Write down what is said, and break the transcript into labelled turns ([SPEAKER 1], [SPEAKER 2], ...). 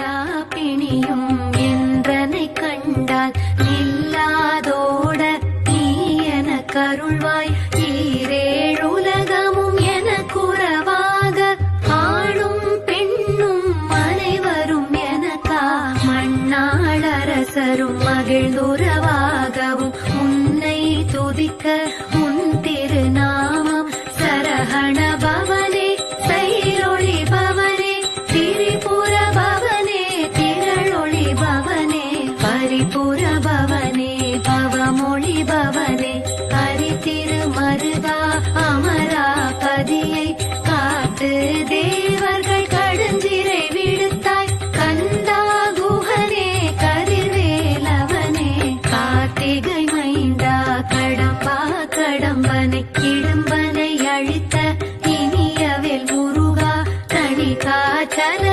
[SPEAKER 1] எல்லா பிணியும் என்றனை கண்டால் நில்லாதோட நீ என கருள்வாய். ஈரேழுலகமும் என குறவாக ஆணும் பெண்ணும் அனைவரும் எனக்கா மண்ணாளரசரும் மகிழ்ந்துறவாகவும் உன்னை துதிக்க உன் திருநாமம் சரஹண பவனே சைரொளி பவனே திரிபுர பவனே திரளொளி பவனே பரிபுர பவனே பவமொழி பவனே ஹரிதிருமருகா அமராபதியை காத்து தேவர்கள் கடுஞ்சிறை விடுத்தாய். கந்தா குஹனே கதிர்வேலவனே கார்த்திகை மைந்தா கடம்பா கடம்பனை இடும்பனை அழித்த இனியவேல் முருகா தணிகாச்சல